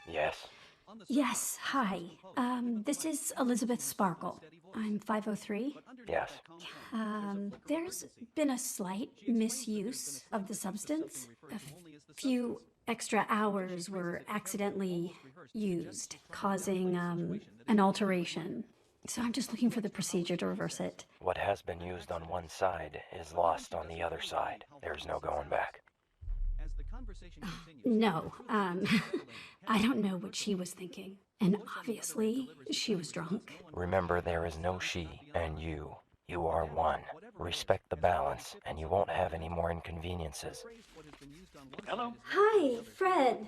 Yes. Yes, hi. This is Elizabeth Sparkle. I'm 503. Yes. There's been a slight misuse of the substance. A few extra hours were accidentally used, causing an alteration. So I'm just looking for the procedure to reverse it. What has been used on one side is lost on the other side. There's no going back. No, I don't know what she was thinking. And obviously, she was drunk. Remember, there is no she and you. You are one. Respect the balance, and you won't have any more inconveniences. Hello? Hi, Fred.